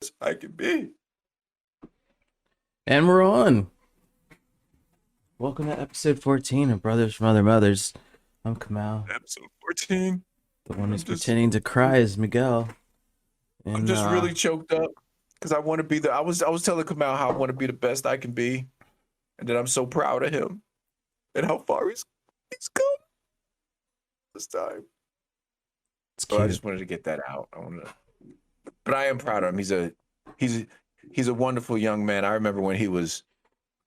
best I can be. And we're on. Welcome to episode 14 of Brothers from Other Mothers. I'm Kamal. Episode 14. The one I'm who's just pretending to cry is Miguel. I'm And just really choked up because I want to be I was telling Kamal how I want to be the best I can be, and that I'm so proud of him and how far he's come this time. it's So I cute. just wanted to get that out. But I am proud of him. He's a wonderful young man. I remember when he was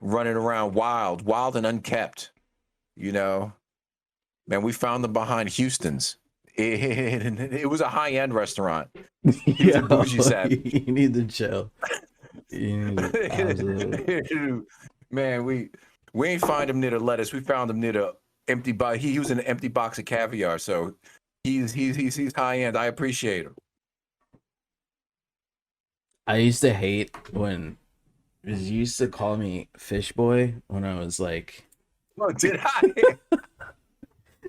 running around wild and unkept. You know, man, we found him behind Houston's. It was a high-end restaurant. He was a Yo, bougie savage. you need to chill. You need to absolutely. Man, we ain't find him near the lettuce. We found him near the empty box. He was in an empty box of caviar. So he's high end. I appreciate him. I used to hate when you used to call me Fish Boy when I was like Oh, did I?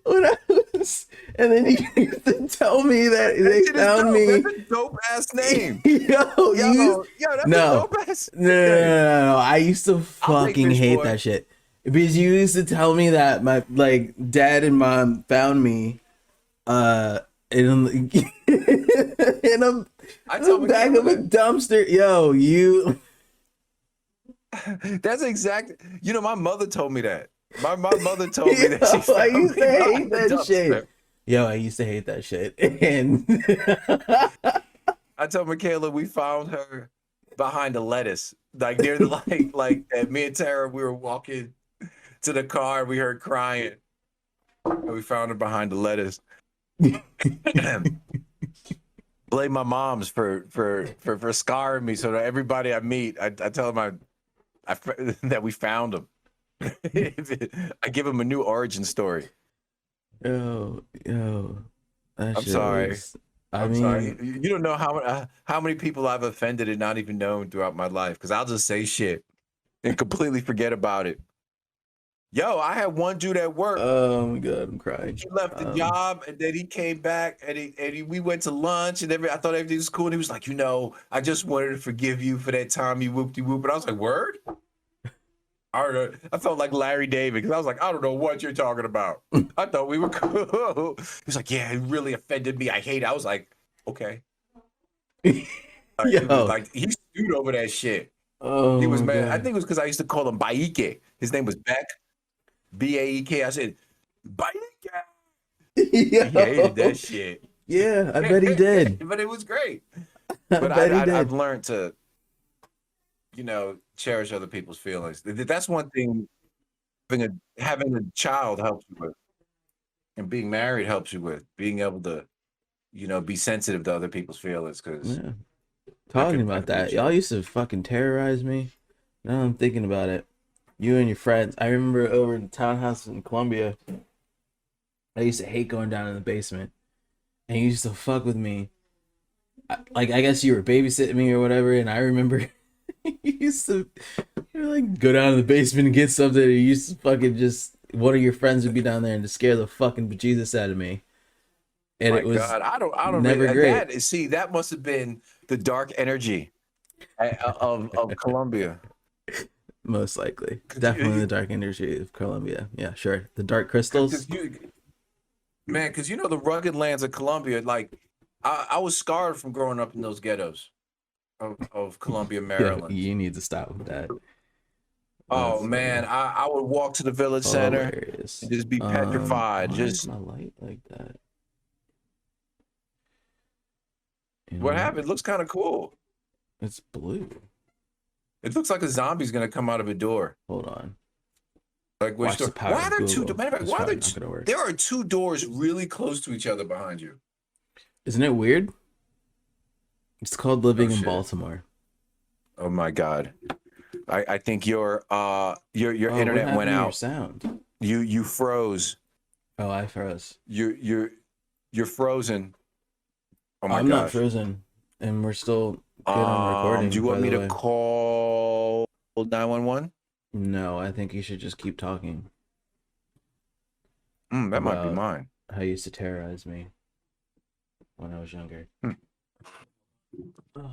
when I was, and then you used to tell me that That they shit is found dope. me. That's a dope ass name. Yo, That's a no. dope ass name. No. I used to I'll take fucking Fish hate Boy. that shit. Because you used to tell me that my like dad and mom found me uh in in a, I in the told back of a Michaela dumpster. Yo, you that. That's exactly. My mother told me that. My mother told me that she I found used me to behind hate the that shit. dumpster. Yo, I used to hate that shit. And I told Michaela we found her behind the lettuce, like near the like me and Tara. We were walking to the car. We heard crying, and we found her behind the lettuce. Blame my mom's for scarring me. So that everybody I meet, I tell them that we found him. I give him a new origin story. yo, that I'm shit sorry. was. I I'm sorry. mean, You don't know how many people I've offended and not even known throughout my life because I'll just say shit and completely forget about it. Yo, I had one dude at work. oh my god, I'm crying. He left the job and then he came back and we went to lunch and I thought everything was cool and he was like, I just wanted to forgive you for that time you whoopty whoop. And I was like, word? I don't know. I felt like Larry David because I was like, I don't know what you're talking about. I thought we were cool. He was like, yeah, it really offended me. I hate it. I was like, okay. He was Yo, like, he stewed over that shit. He oh was my mad. I think god. it was because I used to call him Baike. His name was Beck, Baek. I said, Baike. He hated that Yo, shit. yeah, I bet he did. But it was great. I But bet he I've did. learned to, cherish other people's feelings. That's one thing having a child helps you with, and being married helps you with, being able to, be sensitive to other people's feelings because Yeah. I Talking could I about could be a that, y'all jerk. used to fucking terrorize me. Now I'm thinking about it. You and your friends. I remember over in the townhouse in Columbia, I used to hate going down in the basement. And you used to fuck with me. I guess you were babysitting me or whatever, and I remember you used to like go down in the basement and get something. And you used to fucking just one of your friends would be down there and to scare the fucking bejesus out of me, and My it was God, I don't never really great. that must have been the dark energy of Columbia. Most likely, Cause definitely you, the dark energy of Columbia. Yeah, sure. The dark crystals. cause you, man, because the rugged lands of Columbia. Like, I was scarred from growing up in those ghettos of Columbia, Yeah, Maryland. you need to stop with that. Oh That's man, I would walk to the village center and hilarious. just be petrified. Why is Just my light like that? You what know, happened? Looks kind of cool. it's blue. It looks like a zombie's gonna come out of a door. Hold on. Like which Watch the door? power Why are of there two? Google. Matter of fact, It's why are there probably not two? gonna work. There are two doors really close to each other behind you. Isn't it weird? It's called Oh living in shit. Baltimore. Oh my God. I think your Oh, what internet went happened to your out. sound? You froze. Oh, I froze. You're frozen. Oh my I'm not gosh. frozen, and we're still good on Do recording. you want By me the to way, call 911? no, I think you should just keep talking That might be about mine. how you used to terrorize me when I was younger. Hmm. Oh,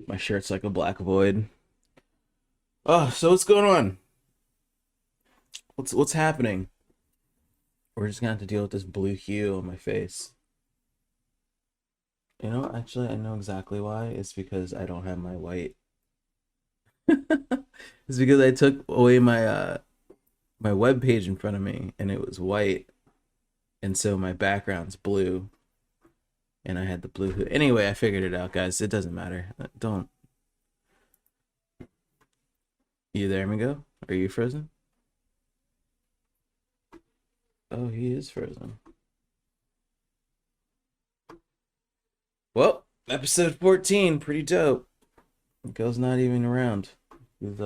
My shirt's like a black void. Oh, so what's going on? What's happening? We're just gonna have to deal with this blue hue on my face. You know, actually, I know exactly why. It's because I don't have my white. It's because I took away my web page in front of me and it was white, and so my background's blue, and I had the blue hue. Anyway, I figured it out, guys. It doesn't matter. Don't. You there, Mingo? Are you frozen? Oh, he is frozen. Well, episode 14, pretty dope. Miguel's not even around. He's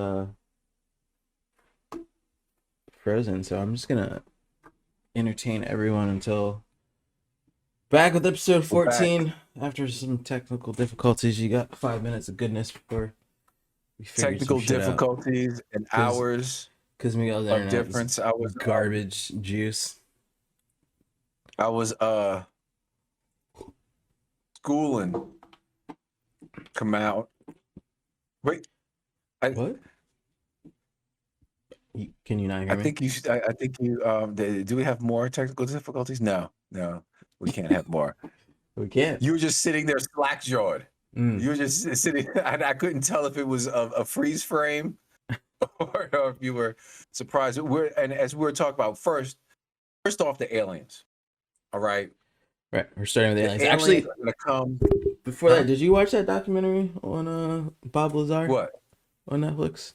frozen, so I'm just gonna entertain everyone until back with episode 14. After some technical difficulties, you got 5 minutes of goodness before we figure Technical some shit difficulties and hours because Miguel's of internet difference. is garbage juice. I was schooling. Come out. Wait. What? Can you not hear me? I think you should. I think you. Do we have more technical difficulties? No, we can't have more. We can't. You were just sitting there slack-jawed. Mm. You were just sitting. I couldn't tell if it was a freeze frame or if you were surprised. And as we were talking about first off, the aliens. All right. Right. We're starting with the aliens. Aliens Actually, are gonna come. Before that, did you watch that documentary on Bob Lazar? What? On Netflix?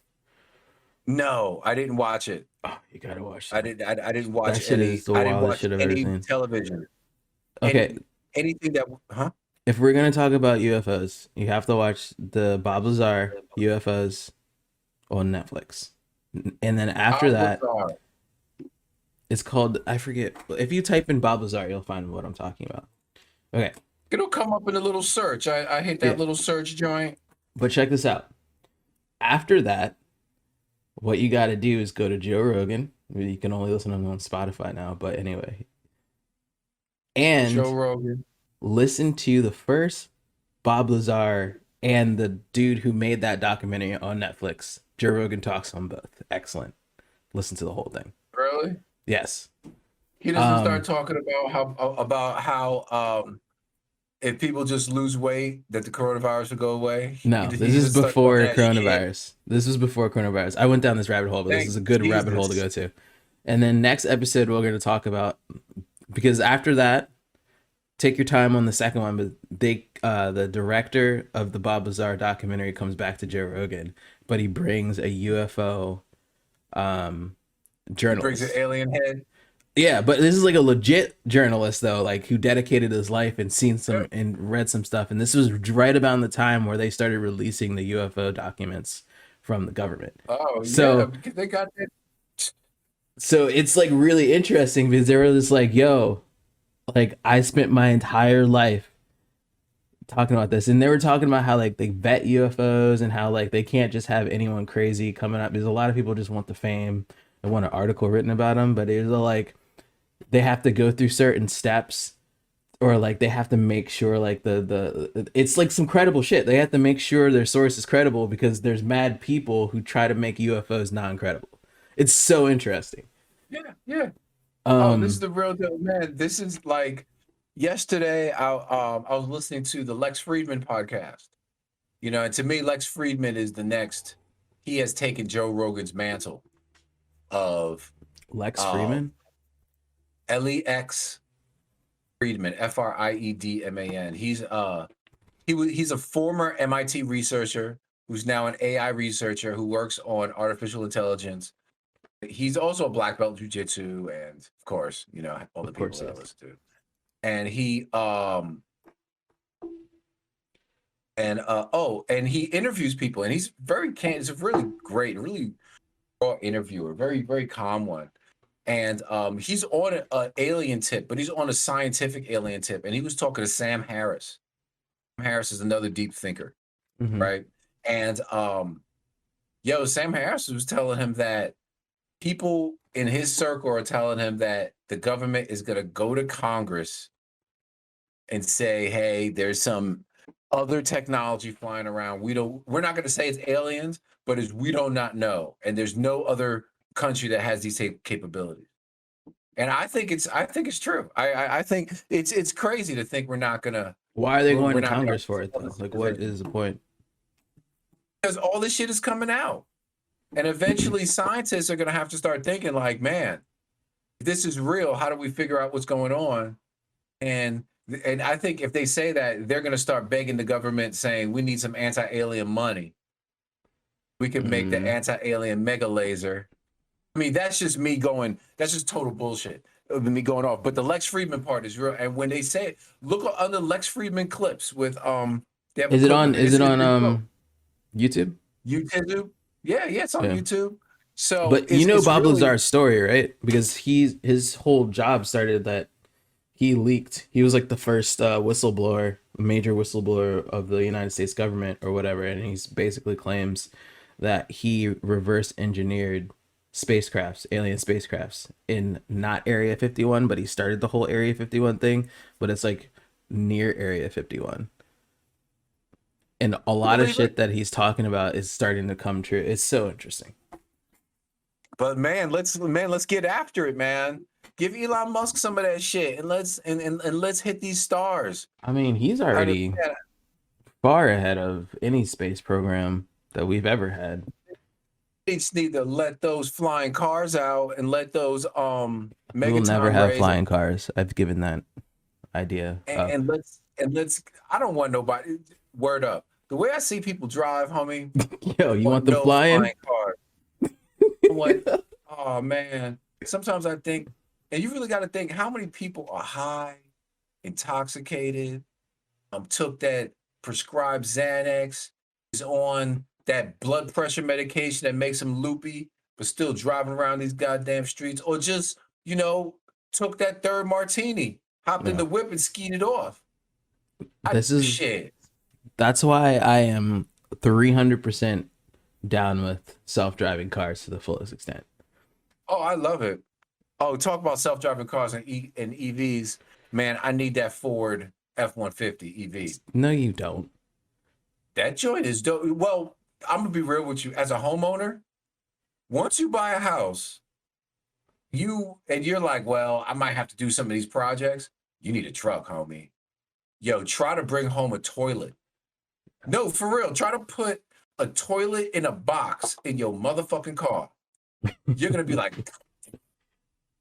No, I didn't watch it. Oh, you gotta watch it. I didn't watch that shit any. is the I didn't wildest watch shit I've ever any seen. television. Okay. Anything that, huh? If we're gonna talk about UFOs, you have to watch the Bob Lazar UFOs on Netflix, and then after that, it's called, I forget. If you type in Bob Lazar, you'll find what I'm talking about. Okay. It'll come up in a little search. I hate that little search joint. But check this out. After that, what you got to do is go to Joe Rogan. You can only listen to him on Spotify now, but anyway. And Joe Rogan. Listen to the first Bob Lazar and the dude who made that documentary on Netflix. Joe Rogan talks on both. Excellent. Listen to the whole thing. Really? Yes. He doesn't start talking about how if people just lose weight, that the coronavirus will go away. No, this is before coronavirus. This is before coronavirus. I went down this rabbit hole, but this is a good rabbit hole to go to. And then next episode, we're going to talk about, because after that, take your time on the second one, but the director of the Bob Lazar documentary comes back to Joe Rogan, but he brings a UFO journalist. He brings an alien head. Yeah, but this is like a legit journalist though, like who dedicated his life and seen some and read some stuff. And this was right about the time where they started releasing the UFO documents from the government. Oh, so, yeah, because they got that. So it's like really interesting because they were just like, yo, like I spent my entire life talking about this. And they were talking about how like they vet UFOs and how like they can't just have anyone crazy coming up, because a lot of people just want the fame and want an article written about them. But it was like, they have to go through certain steps, or like they have to make sure like it's like some credible shit. They have to make sure their source is credible because there's mad people who try to make UFOs non-credible. It's so interesting. Yeah. Oh, this is the real deal, man. This is like yesterday. I was listening to the Lex Friedman podcast. You know, and to me, Lex Friedman is the next. He has taken Joe Rogan's mantle of Lex Friedman. Lex Friedman, Friedman. He's a former MIT researcher who's now an AI researcher who works on artificial intelligence. He's also a black belt in jiu-jitsu, and of course, you know, all the people that I listen to. And he and he interviews people, and he's very candid. He's a really great, really raw interviewer, very, very calm one. And he's on an alien tip, but he's on a scientific alien tip. And he was talking to Sam Harris. Sam Harris is another deep thinker, right? And Sam Harris was telling him that people in his circle are telling him that the government is going to go to Congress and say, hey, there's some other technology flying around. We're not going to say it's aliens, but we don't not know. And there's no other country that has these capabilities. And I think it's true. I think it's crazy to think we're not gonna Why are they going we're to not gonna Congress for it though? Like, what is the point? because all this shit is coming out. And eventually scientists are gonna have to start thinking like, man, if this is real, how do we figure out what's going on? And I think if they say that, they're gonna start begging the government saying we need some anti-alien money. We could make the anti-alien mega laser. I mean, that's just me going, that's just total bullshit. Me going off. But the Lex Friedman part is real. And when they say it, look on the Lex Friedman clips with they have a Is it clip on? of Is it It's on YouTube? YouTube. Yeah, it's on Yeah. YouTube. So But you know it's Bob really, Lazar's story, right? Because his whole job started that he leaked. He was like the first whistleblower, major whistleblower of the United States government or whatever, and he's basically claims that he reverse engineered spacecrafts, alien spacecrafts in not Area 51, but he started the whole Area 51 thing, but it's like near Area 51. And a lot of shit that he's talking about is starting to come true. It's so interesting. but man, let's get after it, man. Give Elon Musk some of that shit and let's hit these stars. I mean, he's already far ahead of any space program that we've ever had. They just need to let those flying cars out and let those We'll Megaton never have rays flying cars. I've given that idea up. and let's I don't want nobody word up. The way I see people drive, homie, Yo, you want them no flying? cars. I'm like, oh man. Sometimes I think, and you really got to think how many people are high, intoxicated, took that prescribed Xanax, is on that blood pressure medication that makes them loopy, but still driving around these goddamn streets, or just, took that third martini, hopped in the whip and skied it off. Shit. That's why I am 300% down with self-driving cars to the fullest extent. Oh, I love it. Oh, talk about self-driving cars and EVs. Man, I need that Ford F-150 EV. No, you don't. That joint is dope. Well, I'm gonna be real with you. As a homeowner, once you buy a house, you're like, well, I might have to do some of these projects. You need a truck, homie. Yo, try to bring home a toilet. No, for real. Try to put a toilet in a box in your motherfucking car. You're gonna be like,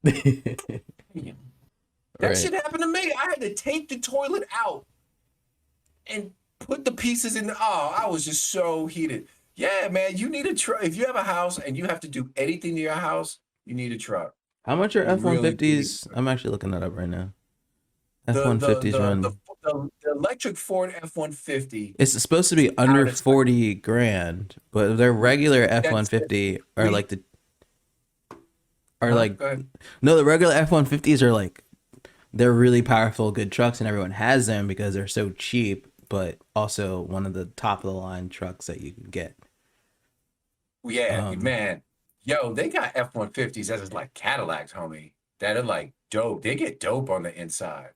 that Right. shit happened to me. I had to take the toilet out and put the pieces in. I was just so heated. Yeah, man, you need a truck. If you have a house and you have to do anything to your house, you need a truck. How much are F-150s? I'm actually looking that up right now. F-150s run. The electric Ford F-150. It's supposed to be under 40 grand, but their regular F-150 are like the no, the regular F-150s are like, they're really powerful, good trucks, and everyone has them because they're so cheap, but also one of the top of the line trucks that you can get. Yeah, man. Yo, they got F-150s that is like Cadillacs, homie. That are like dope. They get dope on the inside.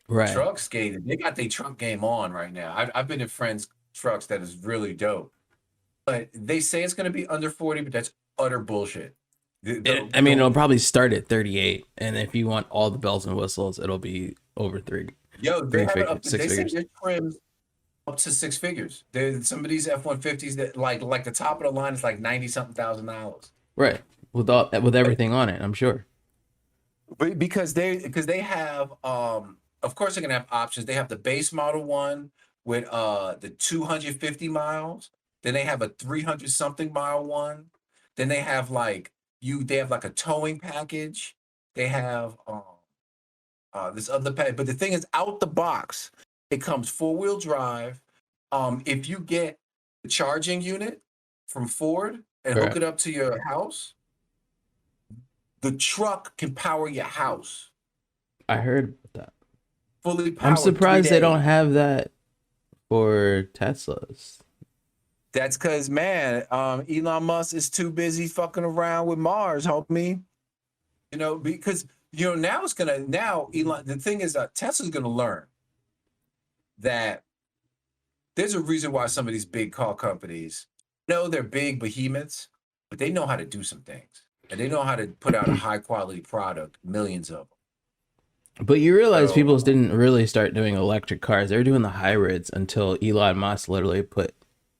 Right. Trucks game. They got their truck game on right now. I've been in friends' trucks that is really dope. But they say it's going to be under 40, but that's utter bullshit. I mean, it'll probably start at 38, and if you want all the bells and whistles, it'll be over 30. Yo, they have it up to, six they figures. say there's trims up to six figures. There's some of these F-150s that like the top of the line is like $90,000. Right, with everything on it, I'm sure. But because they have of course they're gonna have options. They have the base model one with the 250 miles. Then they have a 300 something mile one. Then they have like a towing package. They have this other package. But the thing is, out the box, it comes 4-wheel drive. If you get the charging unit from Ford and hook it up to your house, the truck can power your house. I heard that. Fully powered. I'm surprised they don't have that for Teslas. That's because, man, Elon Musk is too busy fucking around with Mars, homie. Because now Elon. The thing is, Tesla's gonna learn that there's a reason why some of these big car companies, know they're big behemoths, but they know how to do some things. And they know how to put out a high quality product, millions of them. But you realize So, people didn't really start doing electric cars. They were doing the hybrids until Elon Musk literally put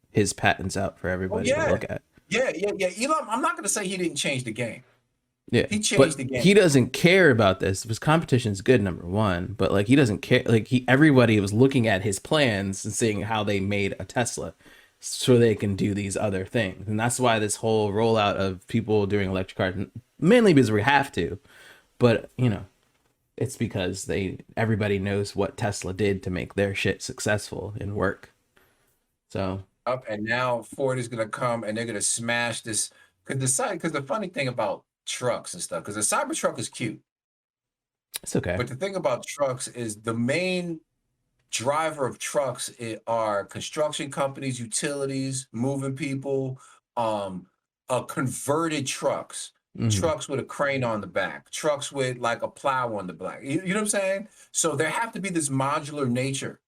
his patents out for oh everybody to yeah, look at. yeah. Elon, I'm not going to say he didn't change the game. Yeah, He changed but the he game. doesn't care about this. His competition's good, number one, but like he doesn't care. Like everybody was looking at his plans and seeing how they made a Tesla, so they can do these other things, and that's why this whole rollout of people doing electric cars, mainly because we have to, but it's because everybody knows what Tesla did to make their shit successful and work. So Up and now Ford is going to come and they're going to smash this. Because the funny thing about trucks and stuff, because the Cybertruck is cute. it's okay. But the thing about trucks is the main driver of trucks are construction companies, utilities, moving people, um, converted trucks, Hmm. trucks with a crane on the back, trucks with like a plow on the back. You know what I'm saying? So there have to be this modular nature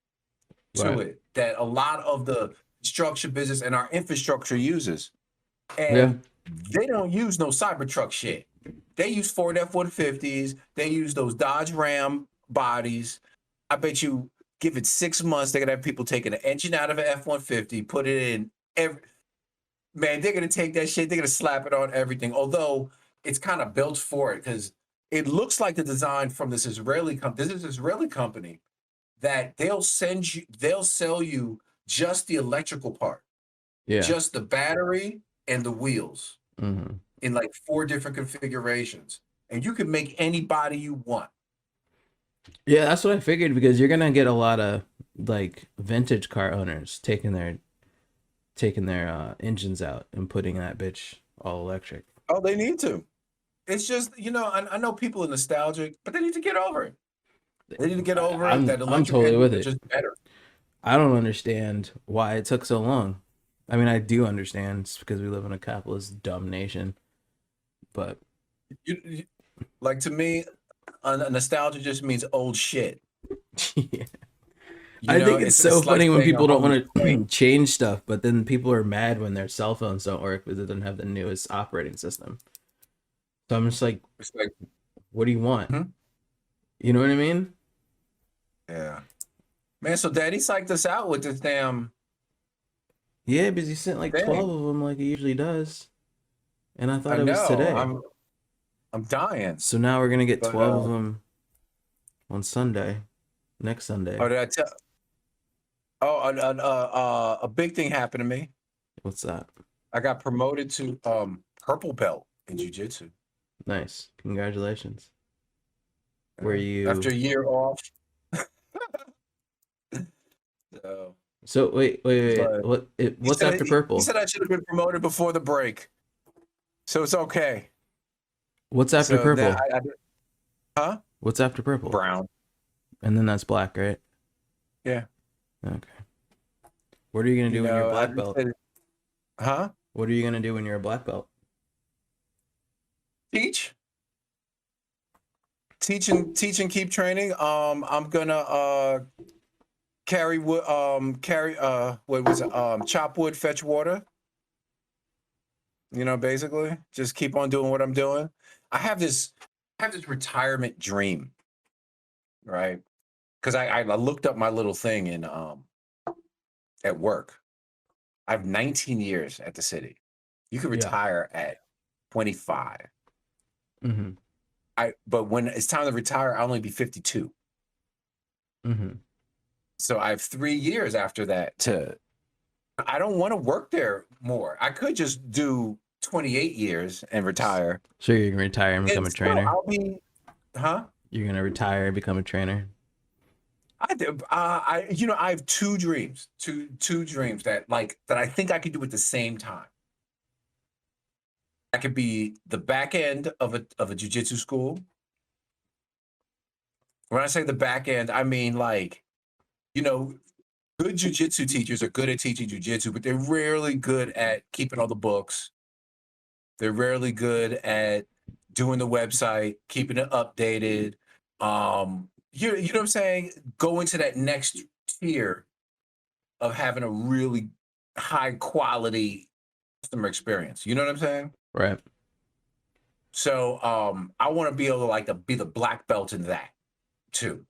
to Right. it that a lot of the construction business and our infrastructure uses. Yeah. And they don't use no Cybertruck shit. They use Ford F-150s. They use those Dodge Ram bodies. I bet you give it 6 months, they're gonna have people taking an engine out of an F-150, put it in every man, they're gonna take that shit, they're gonna slap it on everything. Although it's kind of built for it because it looks like the design from this Israeli company. This is Israeli company that they'll sell you just the electrical part, Yeah. just the battery and the wheels Hmm. in like 4 different configurations. And you can make any body you want. Yeah, that's what I figured because you're gonna get a lot of like vintage car owners taking their engines out and putting that bitch all electric. Oh, they need to. It's just, I know people are nostalgic, but they need to get over it. They need to get over it I'm that I'm electric totally engines with are it. just better. I don't understand why it took so long. I mean, I do understand it's because we live in a capitalist dumb nation, but You, like to me, nostalgia just means old shit. yeah. I think it's so It's like funny when saying a people don't home is want quaint. to change stuff, but then people are mad when their cell phones don't work because it doesn't have the newest operating system. So I'm just like, It's like, what do you want? hmm? You know what I mean? Yeah. Man, so Daddy psyched us out with this damn Yeah, because he sent like 12 thing. of them like he usually does. And I I thought it was know. today. I'm dying. So now we're going to get But 12 of them on Sunday, next oh, Sunday. did I tell? Oh, a big thing happened to me. What's that? I got promoted to purple belt in jiu-jitsu. Nice. Congratulations. Were After you. a year off. So, So wait. but What's after he purple? said I should have been promoted before the break. So it's okay. What's after So that purple? huh? What's after purple? Brown. And then that's black, right? Yeah. Okay. What are you going to do when you're a I black just belt? said, huh? What are you going to do when you're a black belt? Teach. Teach and keep training. I'm gonna carry wood, what was it? Chop wood, fetch water. Basically, just keep on doing what I'm doing. I have this retirement dream, right? Because I looked up my little thing in at work. I have 19 years at the city. You can Yeah. retire at 25. Mm-hmm. But when it's time to retire, I'll only be 52. Mm-hmm. So I have 3 years after that to. I don't want to work there more. I could just do 28 years and retire. So you're going to retire and become And a still, trainer? I'll be, huh? You're going to retire and become a trainer? I have two dreams, two dreams that I think I could do at the same time. I could be the back end of a jujitsu school. When I say the back end, I mean you know, good jujitsu teachers are good at teaching jujitsu, but they're rarely good at keeping all the books. They're rarely good at doing the website, keeping it updated. You know what I'm saying? Going to that next tier of having a really high quality customer experience. You know what I'm saying? Right. So I want to be able to like to be the black belt in that too.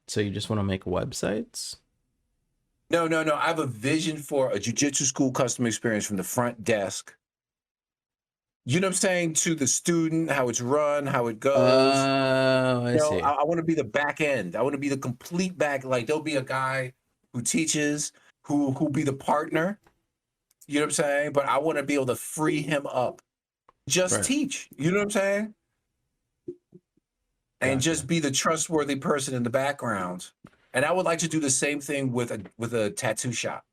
So you just want to make websites? No. I have a vision for a jiu-jitsu school customer experience from the front desk. You know what I'm saying? To the student, how it's run, how it goes. Oh, I see. I want to be the back end. I want to be the complete back. Like there'll be a guy who teaches, who'll be the partner. You know what I'm saying? But I want to be able to free him up. Just Right. teach. You know what I'm saying? And Gotcha. just be the trustworthy person in the background. And I would like to do the same thing with a tattoo shop.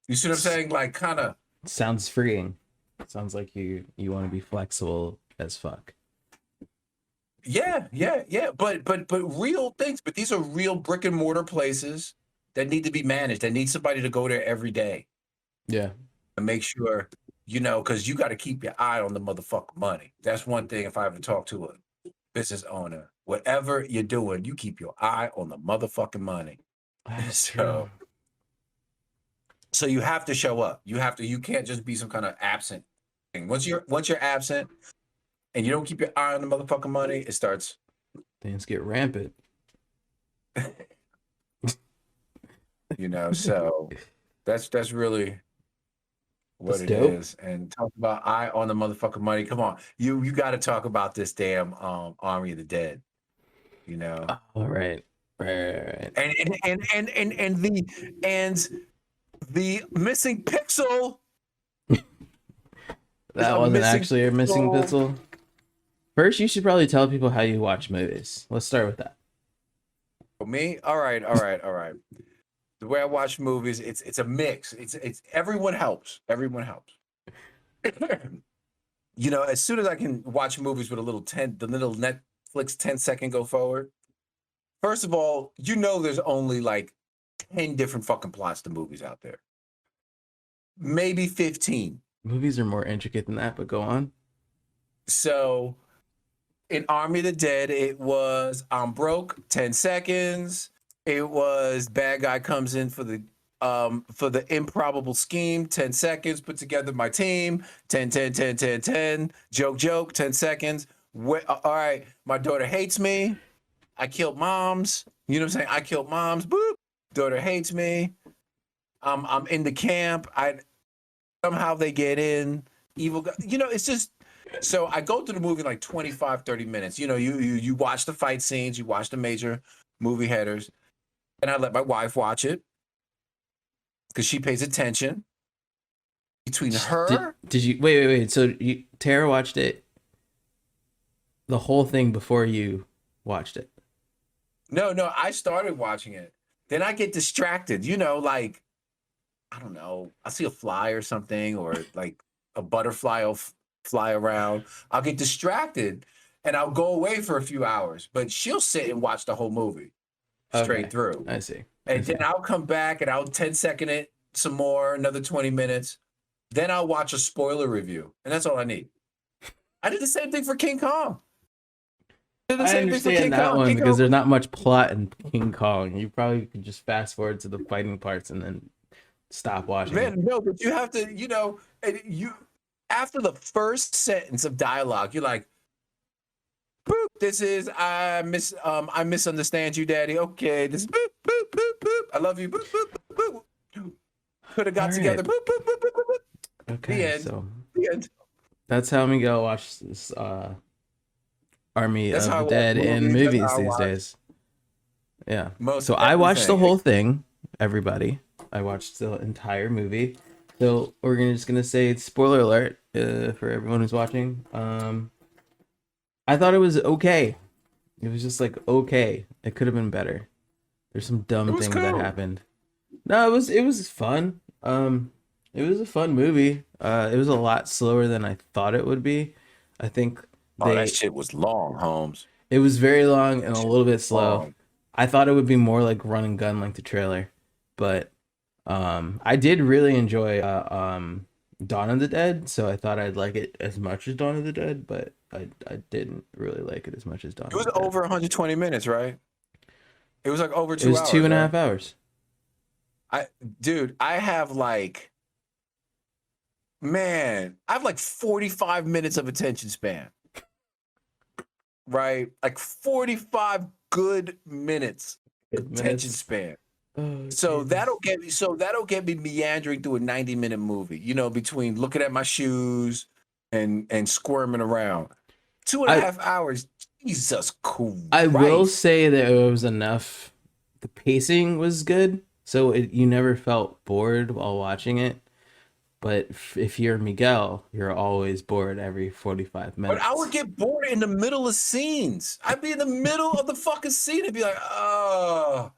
You see what I'm saying? Like kind of. Sounds freeing. Sounds like you want to be flexible as fuck. Yeah. But real things. But these are real brick and mortar places that need to be managed. That need somebody to go there every day Yeah. and make sure, because you got to keep your eye on the motherfucking money. That's one thing. If I ever talk to a business owner, whatever you're doing, you keep your eye on the motherfucking money. That's true. So you have to show up. You can't just be some kind of absent thing. Once you're absent and you don't keep your eye on the motherfucking money, it starts. Things get rampant. So that's really what That's it dope. is. And talk about eye on the motherfucking money. Come on. You got to talk about this damn Army of the Dead, All right. Right. and the missing pixel is That a wasn't missing actually a missing pixel. First, you should probably tell people how you watch movies. Let's start with that. For me, all right. The way I watch movies, it's a mix. It's everyone helps. Everyone helps. As soon as I can watch movies with the little Netflix 10-second go forward. First of all, there's only like 10 different fucking plots to movies out there. Maybe 15. Movies are more intricate than that, but go on. So in Army of the Dead, it was I'm broke, 10 seconds. It was bad guy comes in for the improbable scheme, 10 seconds, put together my team, 10, 10, 10, 10, 10, joke, 10 seconds. All right, my daughter hates me. I killed moms. You know what I'm saying? I killed moms. Boop. Daughter hates me. I'm in the camp. Somehow they get in. Evil guy. It's just. So I go through the movie in like 25, 30 minutes. You watch the fight scenes. You watch the major movie headers. And I let my wife watch it because she pays attention. Between her. Did you wait? So Tara watched it, the whole thing before you watched it? No, I started watching it. Then I get distracted, like, I don't know. I see a fly or something, or like a butterfly will fly around. I'll get distracted and I'll go away for a few hours, but she'll sit and watch the whole movie straight through. I see. And then I'll come back and I'll 10-second it some more, another 20 minutes. Then I'll watch a spoiler review, and that's all I need. I did the same thing for King Kong. I understand that one because there's not much plot in King Kong. You probably could just fast forward to the fighting parts and then stop watching. Man, no, but you have to, after the first sentence of dialogue, you're like, boop, this is I misunderstand you, Daddy. Okay, this boop, boop, boop, boop. I love you. Boop, boop, boop, boop. Could have got together. Boop, boop, boop, boop, boop, boop. Okay, so the end. That's how Miguel watch this Army of the Dead in movies these days. Yeah. So I watched the whole thing, everybody. I watched the entire movie. So we're just gonna say spoiler alert for everyone who's watching. I thought it was okay. It was just like okay. It could have been better. There's some dumb things that happened. No, it was fun. It was a fun movie. It was a lot slower than I thought it would be. I think that shit was long, Holmes. It was very long and a little bit slow. I thought it would be more like run and gun like the trailer, but I did really enjoy Dawn of the Dead, so I thought I'd like it as much as Dawn of the Dead, but I didn't really like it as much as Dawn of the Dead. It was over 120 minutes, right? It was like over It 2 was two hours, and a right? half hours. Dude, I have like, man, I have like 45 minutes of attention span, right? Like 45 good minutes attention Minutes. span. Oh So Jesus. that'll get me meandering through a 90-minute movie, between looking at my shoes and squirming around. Two and a I half hours. Jesus I will Christ. say that it was enough. The pacing was good, so you never felt bored while watching it. But if you're Miguel, you're always bored every 45 But I would minutes. get bored in the middle of scenes. I'd be in the middle of the fucking scene and be like, oh,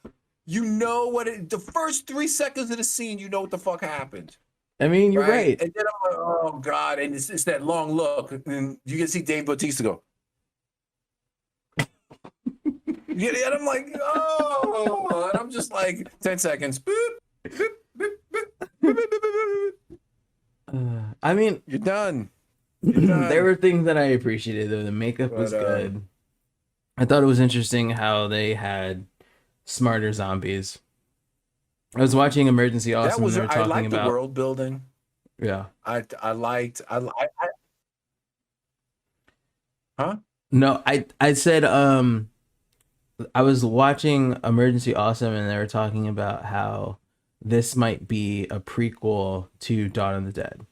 the first 3 seconds of the scene, you know what the fuck happened. I mean, you're Right? right. And then I'm like, oh God. And it's that long look. And you can see Dave Bautista go. Yeah, and I'm like, oh, and I'm just like 10 seconds. Boop, boop, boop, boop, boop, boop, boop, boop, boop. I mean, You're done. You're there done. were things that I appreciated though. The makeup But was good. I thought it was interesting how they had smarter zombies. I was watching Emergency that Awesome and was they were I talking liked the about world building. yeah. I liked huh? No, I said I was watching Emergency Awesome and they were talking about how this might be a prequel to Dawn of the Dead.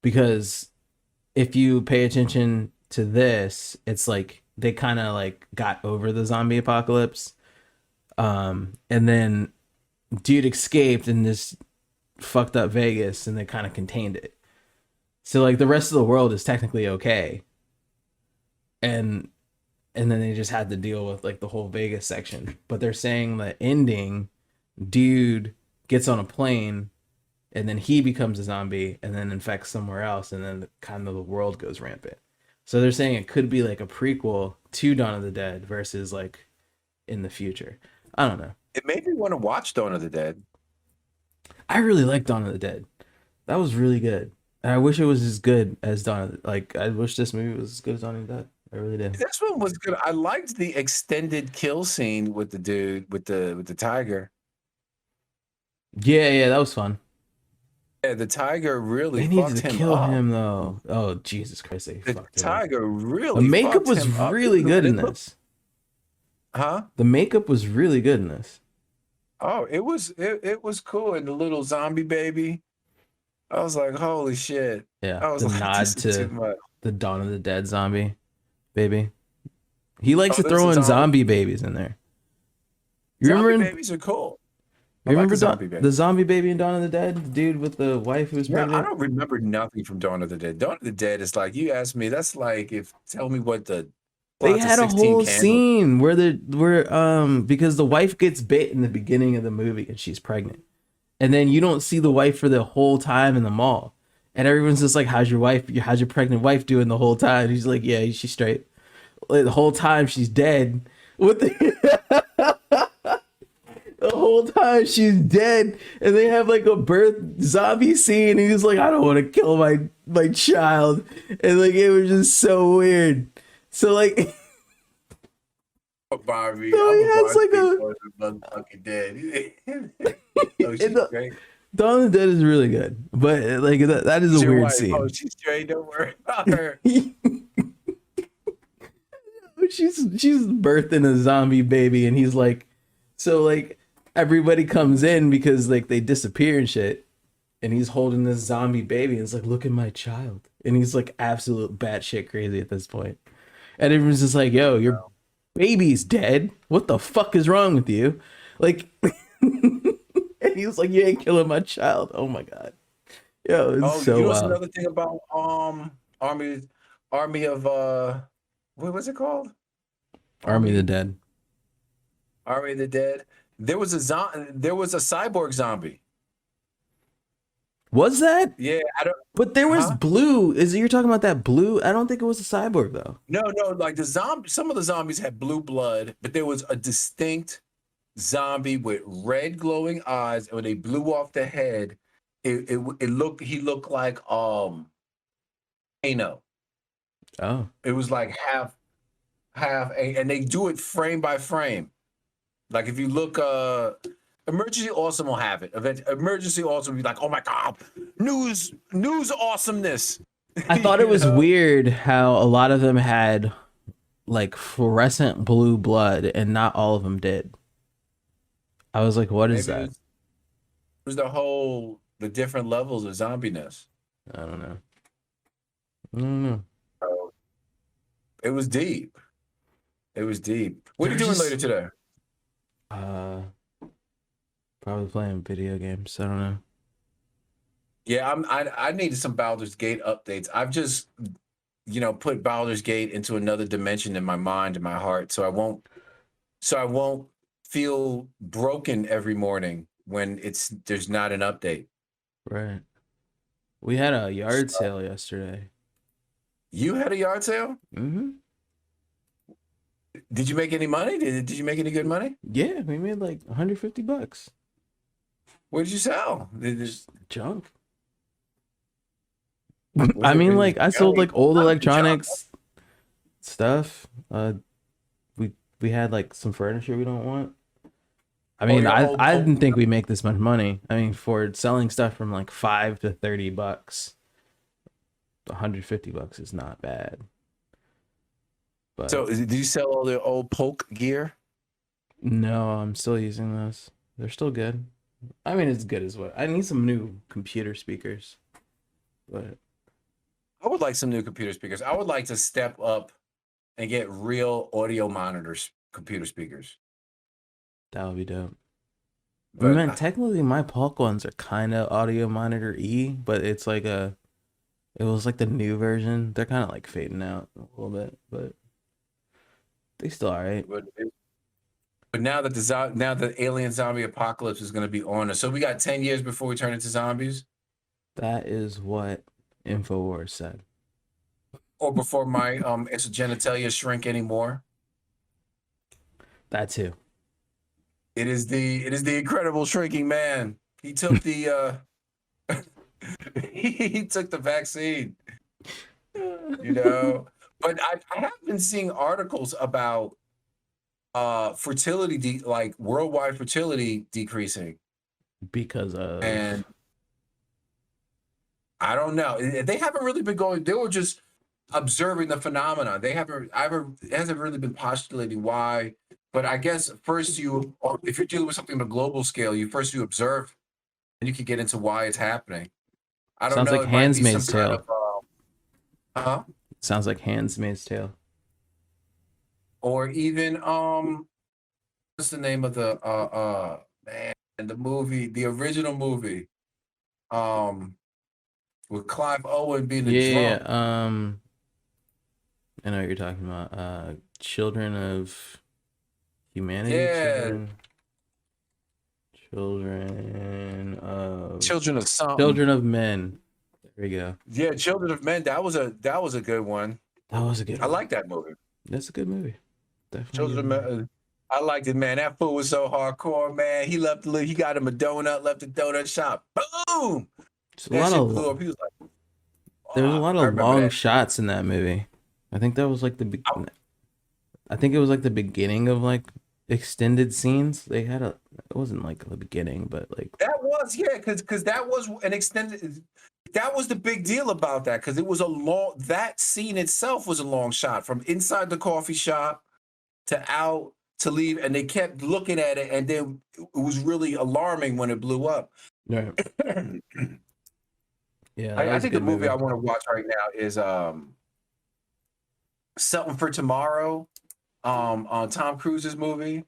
Because if you pay attention to this, it's like they kind of like got over the zombie apocalypse. And then dude escaped in this fucked up Vegas and they kind of contained it. So like the rest of the world is technically okay. And then they just had to deal with like the whole Vegas section. But they're saying the ending, dude gets on a plane and then he becomes a zombie and then infects somewhere else and then kind of the world goes rampant. So they're saying it could be like a prequel to Dawn of the Dead versus like in the future. I don't know. It made me want to watch Dawn of the Dead. I really like Dawn of the Dead. That was really good. And I wish it was as good as Dawn of the, like I wish this movie was as good as Dawn of the Dead. I really did. This one was good. I liked the extended kill scene with the dude with the tiger. Yeah, yeah, that was fun. Yeah, the tiger really They needed fucked to him kill up. him though. Oh Jesus Christ, they The fucked him up. tiger The really makeup fucked was him up. really good in It looked, this. huh? The makeup was really good in this. Oh, it was cool. And the little zombie baby. I was like, holy shit. Yeah, I was the like, this nod is too to much. the Dawn of the Dead zombie baby. He likes Oh, to there's throw a in zombie. zombie babies in there. You remember Zombie in, babies are cool. I you like remember a zombie the baby. zombie baby in Dawn of the Dead? The dude with the wife who was Yeah, I pregnant? don't remember nothing from Dawn of the Dead. Dawn of the Dead is like, you asked me, that's like if tell me what the They plot to had a 16 whole Candles. scene where because the wife gets bit in the beginning of the movie and she's pregnant. And then you don't see the wife for the whole time in the mall. And everyone's just like, how's your wife? How's your pregnant wife doing the whole time? He's like, yeah, she's straight. Like, the whole time she's dead. What the the whole time she's dead, and they have like a birth zombie scene, and he's like, I don't want to kill my child, and like it was just so weird. So like, Barbie, so I'm he a has like Barbie a motherfucking dead. Oh, and she's great. Dawn of the Dead is really good, but like that is She's a your weird wife. Oh, scene. she's straight. Don't worry about her. She's birthing a zombie baby, and he's like, so like everybody comes in because like they disappear and shit, and he's holding this zombie baby, and it's like, look at my child, and he's like absolute batshit crazy at this point, and everyone's just like, yo, your baby's dead. What the fuck is wrong with you? Like, and he was like, you ain't killing my child. Oh my god, yo, it's Oh, so what's wild. another thing about Army Army of what was it called? Army of the Army Dead. Army of the Dead. There was a cyborg zombie. Was that? Yeah, I don't. But there was Huh? blue. Is it you're talking about that blue? I don't think it was a cyborg though. No, no. Like the zombie. Some of the zombies had blue blood, but there was a distinct zombie with red glowing eyes, and when they blew off the head, it looked. He looked like Ano. Oh. It was like half, and they do it frame by frame. Like if you look, Emergency Awesome will have it. Emergency Awesome will be like, oh my god, news awesomeness. I thought it You was know? weird how a lot of them had like fluorescent blue blood and not all of them did. I was like, what is Maybe that? it was the different levels of zombiness. I don't know. I don't know. So, it was deep. It was deep. What are you There's doing later just today? uh probably playing video games. I don't know. Yeah, I needed some Baldur's Gate updates. I've just put Baldur's Gate into another dimension in my mind and my heart, so I won't feel broken every morning when there's not an update. Right. We had a yard So, sale yesterday. you had a yard sale? Mm-hmm. Did you make any money? Did you make any good money? Yeah, we made like $150. What did you sell? Just junk. Was I it mean, was like it I sold like old I like the junk. electronics stuff. We had like some furniture we don't want. I Oh, mean, your I old I Colt. didn't think we make this much money. I mean, for selling stuff from like $5 to $30, $150 is not bad. So But did you sell all the old Polk gear? no, I'm still using those. They're still good. I mean, it's good as what. I need some new computer speakers, but I would like some new computer speakers. I would like to step up and get real audio monitors, computer speakers. that would be dope. I But mean, technically, my Polk ones are kind of audio monitor E, but it's like it was like the new version. They're kind of like fading out a little bit, but they still alright. but, but now that now the alien zombie apocalypse is going to be on us, so we got 10 years before we turn into zombies, That is what Infowars said. or before my genitalia shrink anymore. That too. It is the incredible shrinking man. He took the he took the vaccine. you know. But I have been seeing articles about fertility, like worldwide fertility decreasing, Because of and I don't know. They haven't really been going. They were just observing the phenomena. They haven't. It hasn't really been postulating why. But I guess first if you're dealing with something on a global scale, you observe, and you can get into why it's happening. I don't sounds know. like It might be some Handmaid's kind of Tale. huh? Sounds like Handmaid's Tale. Or even what's the name of the man, the movie, the original movie, um with Clive Owen being a Yeah, yeah, drunk. yeah. I know what you're talking about. Children of Humanity, Yeah, children Children of something. children of men. There we go. Yeah, Children of Men. That was a good one. That was a good I one. like that movie. That's a good movie. Definitely a Children good of movie. Men. I liked it, man. That fool was so hardcore, man. He got him a donut, left the donut shop. Boom! There's a That lot shit blew up. of He was like, there's a "Fuck!" lot I of remember long that. shots in that movie. I think that was like I- I think it was like the beginning of like extended scenes. They had a it wasn't like the beginning, but like That was, yeah, because that was an extended. That was the big deal about that, because it was a long. That scene itself was a long shot from inside the coffee shop to out to leave, and they kept looking at it, and then it was really alarming when it blew up. right. I, Yeah, that I was a think the good movie movie. I want to watch right now is Something for Tomorrow, on Tom Cruise's movie.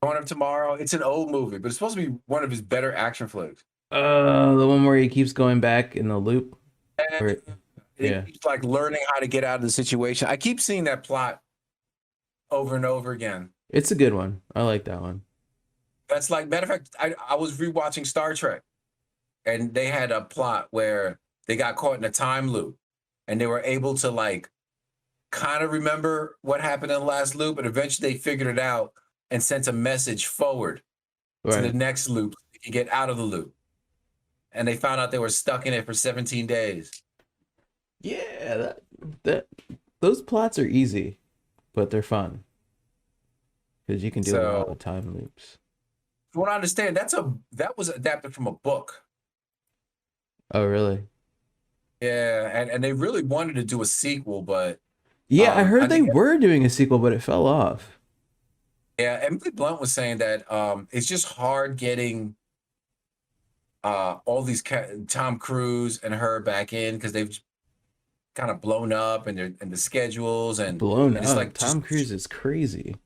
Going Up Tomorrow. It's an old movie, but it's supposed to be one of his better action flicks. The one where he keeps going back in the loop. And Or he yeah, keeps like learning how to get out of the situation. I keep seeing that plot over and over again. it's a good one. I like that one. That's like, matter of fact, I was rewatching Star Trek, and they had a plot where they got caught in a time loop, and they were able to like kind of remember what happened in the last loop, but eventually they figured it out and sent a message forward to the Right. next loop so they could get out of the loop. And they found out they were stuck in it for 17 days. Yeah, that those plots are easy, but they're fun. because you can do a lot So with time loops. from what I understand, that was adapted from a book. Oh, really? Yeah, and they really wanted to do a sequel, but Yeah, I I heard they think were doing a sequel, but it fell off. yeah, Emily Blunt was saying that it's just hard getting all these Tom Cruise and her back in because they've kind of blown up and the schedules Blown and it's up. like just Tom Cruise is crazy.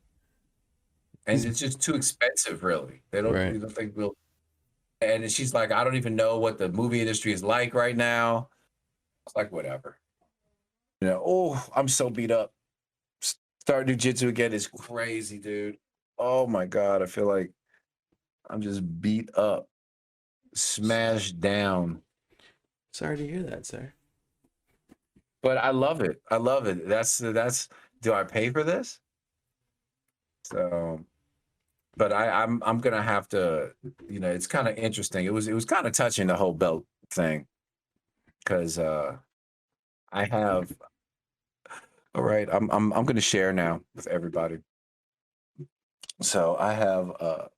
and He's it's just too expensive, really. They don't right. you don't think we'll and she's like, I don't even know what the movie industry is like right now. It's like whatever. You know, oh, I'm so beat up. Start jujitsu again is crazy, dude. Oh my god, I feel like I'm just beat up, smashed down. Sorry to hear that, sir. But I love it. I love it. That's do I pay for this? So but I'm gonna have to, you know, it's kind of interesting. It was kind of touching the whole belt thing because I have all right, I'm gonna share now with everybody. So I have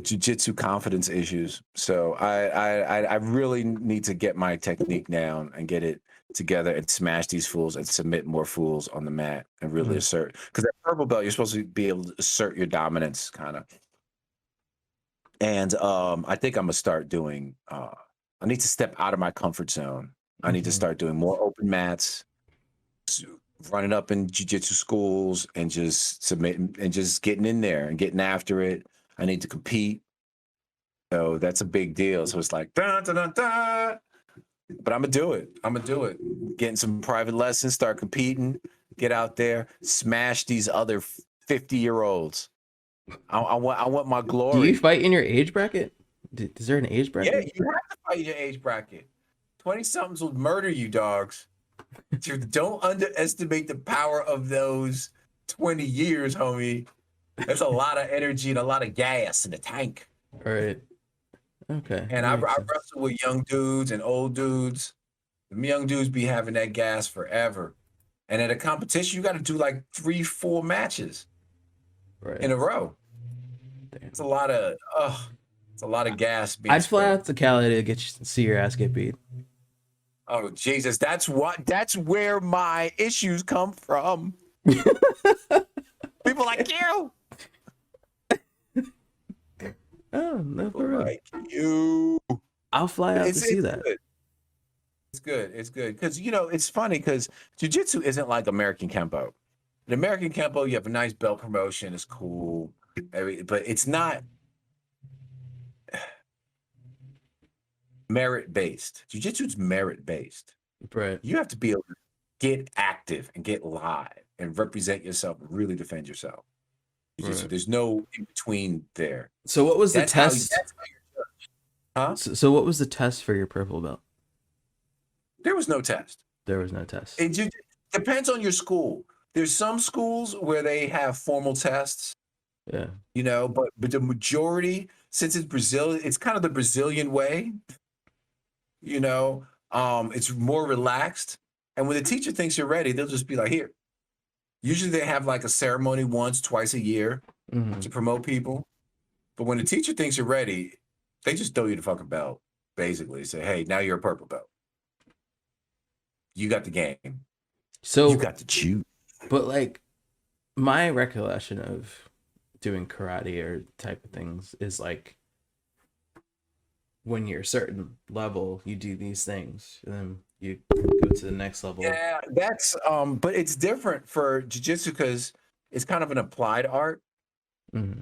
jujitsu confidence issues. So I really need to get my technique down and get it together and smash these fools and submit more fools on the mat and really Mm. assert. Because at purple belt, you're supposed to be able to assert your dominance, kind of. And I think I'm gonna start doing. I need to step out of my comfort zone. I need to Mhm. start doing more open mats, running up in jujitsu schools, and just submitting and just getting in there and getting after it. I need to compete. So that's a big deal. So it's like, dun, dun, dun, dun. But I'm gonna do it. I'm gonna do it. Getting some private lessons, start competing, get out there, smash these other 50-year-olds. I want my Do you glory. fight in your age bracket? Is there an age Yeah, bracket? you have to fight your age bracket. 20 somethings will murder you, dogs. Don't underestimate the power of those 20 years, homie. That's a lot of energy and a lot of gas in the tank. All right. Okay, And that I makes sense. wrestle with young dudes and old dudes. The young dudes be having that gas forever. And at a competition, you got to do like 3, 4 matches Right. in a row. It's Damn. a lot of, it's a lot of gas being I'd fly sprayed. out to Cali to get you, see your ass get beat. Oh Jesus, that's where my issues come from. People like you. Oh, no, People for real. like you. I'll fly out to It's see it's that. good. It's good. It's good. Because you know, it's funny because jiu-jitsu isn't like American Kempo. In American Kempo, you have a nice belt promotion, it's cool. But it's not merit-based. Jiu-jitsu is merit-based. Right. You have to be able to get active and get live and represent yourself and really defend yourself. Jiu-jitsu, Right. there's no in between there. So what was the That's how you, test? that's how you're judged. Huh? So what was the test for your purple belt? There was no test. There was no test. It depends on your school. There's some schools where they have formal tests, Yeah. you know, but the majority, since it's Brazil, it's kind of the Brazilian way, you know. It's more relaxed. And when the teacher thinks you're ready, they'll just be like, here. Usually they have like a ceremony once, twice a year Hmm. to promote people. But when the teacher thinks you're ready, they just throw you the fucking belt, basically. Say, hey, now you're a purple belt. You got the game. You So, got to choose. but like my recollection of doing karate or type of things is like when you're a certain level, you do these things, and then you go to the next level. Yeah, that's but it's different for jiu-jitsu because it's kind of an applied art. Hmm.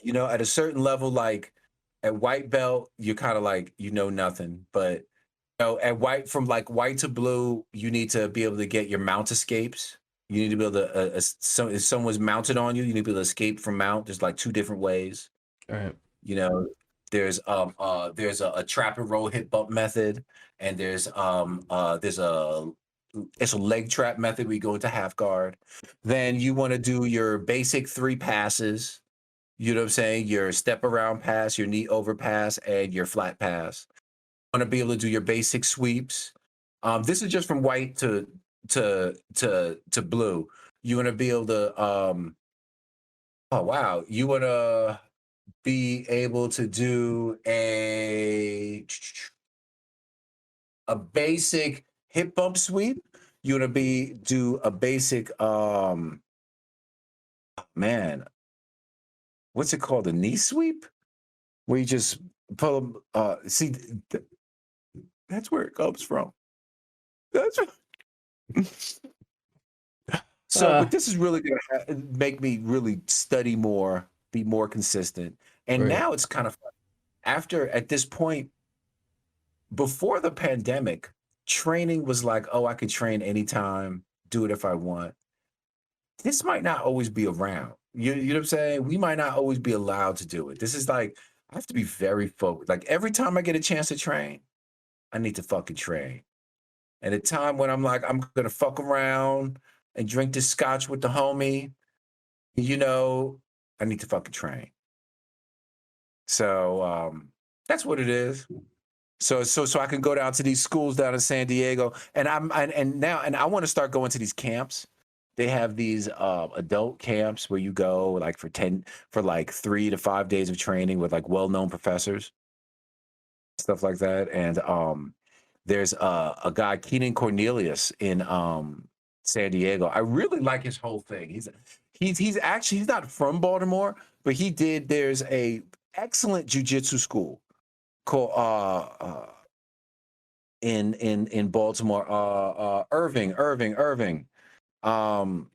You know, at a certain level, like at white belt, you're kind of like you know nothing. But you know, at white from like white to blue, you need to be able to get your mount escapes. You need to be able to if someone's mounted on you, you need to be able to escape from mount. There's like 2 different ways. All right. You know, there's a trap and roll hip bump method, and there's a it's a leg trap method where you go into half guard. Then you want to do your basic 3 passes. You know what I'm saying? Your step around pass, your knee over pass, and your flat pass. Want to be able to do your basic sweeps. This is just from white to blue. You want to be able to Oh wow, you wanna be able to do a basic hip bump sweep? You wanna be do a basic man, what's it called? A knee sweep? Where you just pull 'em, see, that's where it comes from. That's so, Uh, but this is really gonna make me really study more, be more consistent. And right. now it's kind of fun. After at this point, before the pandemic, training was like, oh, I could train anytime, do it if I want. This might not always be around. You know what I'm saying? We might not always be allowed to do it. This is like, I have to be very focused. Like every time I get a chance to train, I need to fucking train. And a time when I'm like, I'm gonna fuck around and drink this scotch with the homie, you know, I need to fucking train. So that's what it is. So I can go down to these schools down in San Diego, and I want to start going to these camps. They have these adult camps where you go like for like 3 to 5 days of training with like well-known professors, stuff like that. And there's a guy, Keenan Cornelius, in San Diego. I really like his whole thing. He's actually he's not from Baltimore, but he did. There's a excellent jujitsu school called in Baltimore, Irving, um,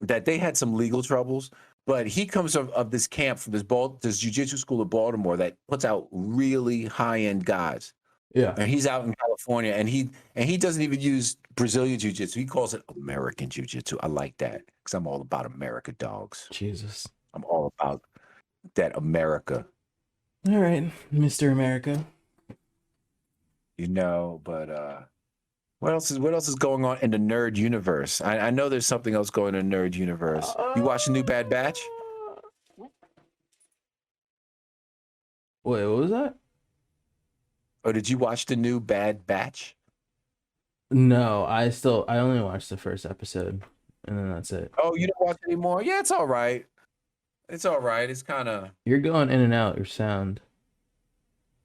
that they had some legal troubles, but he comes of this camp from this jujitsu school of Baltimore that puts out really high end guys. Yeah. And he's out in California, and he doesn't even use Brazilian jiu-jitsu. He calls it American jiu-jitsu. I like that because I'm all about America, dogs. Jesus. I'm all about that America, All right, Mr. America. you know. But what else is going on in the nerd universe? I know there's something else going in the nerd universe. You watch the new Bad Batch? Wait, what was that? Or did you watch the new Bad Batch? No, I only watched the first episode, and then that's it. Oh, you don't watch anymore? Yeah, it's all right. It's all right. It's kind of You're going in and out your sound.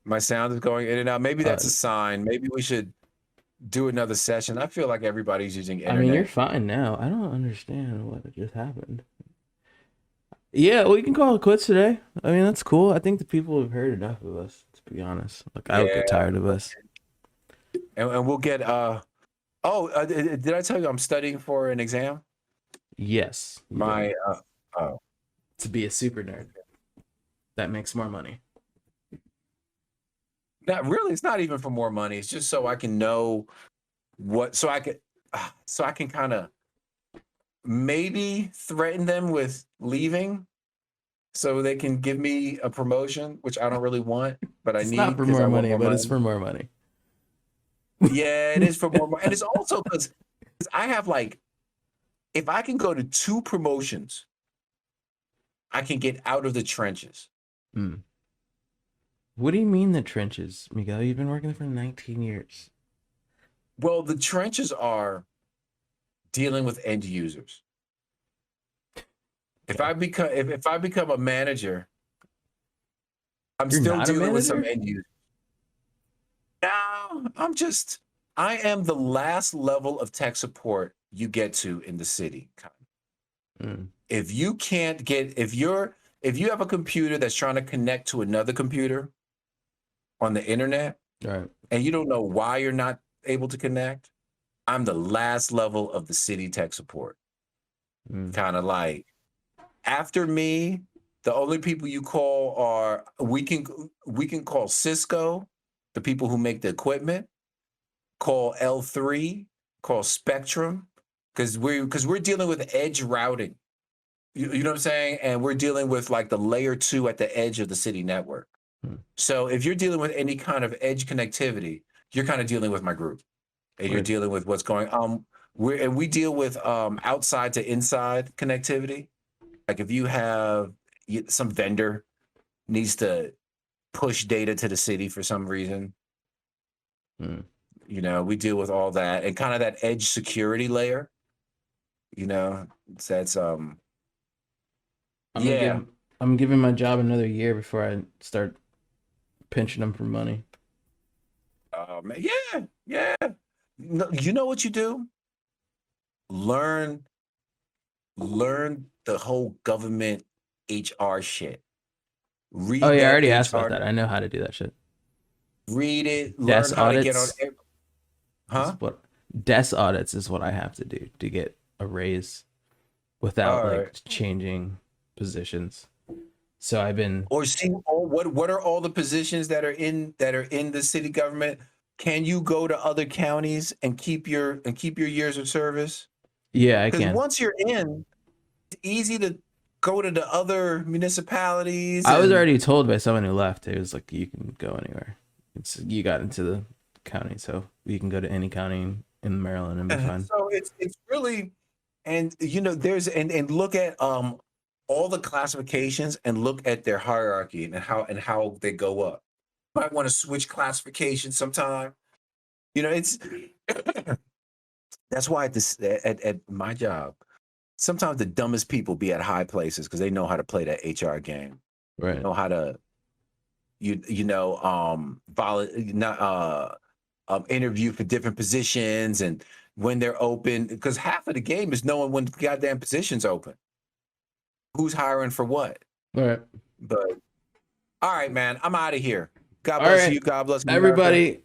my sound is going in and out. Maybe Uh, that's a sign. Maybe we should do another session. I feel like everybody's using I mean, you're internet. fine now. I don't understand what just happened. Yeah, we can call it quits today. I mean, that's cool. I think the people have heard enough of us, to be honest. Like, I would get Yeah, tired of us. and we'll get did I tell you I'm studying for an exam? Yes, you did. My oh, To be a super nerd that makes more money. not really. It's not even for more money. It's just so I can know what so I can kind of maybe threaten them with leaving so they can give me a promotion, which I don't really want, but I It's not need for because more I want money, more but it's money. for more money. Yeah, it is for more money. And it's also because I have like, if I can go to 2 promotions, I can get out of the trenches. Hmm. What do you mean the trenches, Miguel? You've been working there for 19 years. Well, the trenches are dealing with end users. Okay. If I become a manager, I'm You're still not a dealing with some manager? end users. No, I am the last level of tech support you get to in the city. Hmm. If you can't get if you have a computer that's trying to connect to another computer on the internet All right. and you don't know why you're not able to connect, I'm the last level of the city tech support. Hmm. Kind of like after me, the only people you call are we can call Cisco, the people who make the equipment, call L3, call Spectrum, because we're dealing with edge routing. You know what I'm saying? And we're dealing with like the layer 2 at the edge of the city network. Hmm. So if you're dealing with any kind of edge connectivity, you're kind of dealing with my group. And you're Right. dealing with what's going we deal with outside to inside connectivity. Like if you have some vendor needs to push data to the city for some reason, Hmm. you know, we deal with all that and kind of that edge security layer, you know, that's I'm gonna Yeah. give I'm giving my job another year before I start pinching them for money. Oh man. Yeah. Yeah. No, you know what you do? Learn the whole government HR shit. Oh Read yeah, I that already asked about HR. that. I know how to do that shit. Read it. Learn Desk how to get on. audits is Huh? what desk audits is what I have to do to get a raise without All like right. changing positions. So I've been Or see what are all the positions that are in the city government? Can you go to other counties and keep your years of service? yeah, I Because can. once you're in, it's easy to go to the other municipalities I was and already told by someone who left. It was like you can go anywhere. It's you got into the county, so you can go to any county in Maryland and be fine. so it's really and you know there's and look at all the classifications and look at their hierarchy and how they go up. Might want to switch classifications sometime. You know, it's that's why at my job, sometimes the dumbest people be at high places because they know how to play that HR game. Right. Know how to you know not interview for different positions and when they're open because half of the game is knowing when the goddamn position's open. Who's hiring for what? All right. But all right, man, I'm out of here. God All bless right. you. God bless America. Everybody,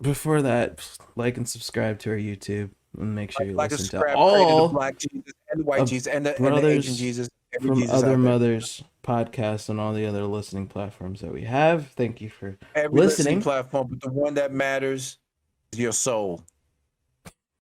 before that, like and subscribe to our YouTube and make sure you Like a listen to scrap, pray to the all black Jesus and the white of Jesus and the Asian brothers Jesus, every from Jesus other out there. mothers podcasts and all the other listening platforms that we have. Thank you for Every listening listening. platform, but the one that matters is your soul.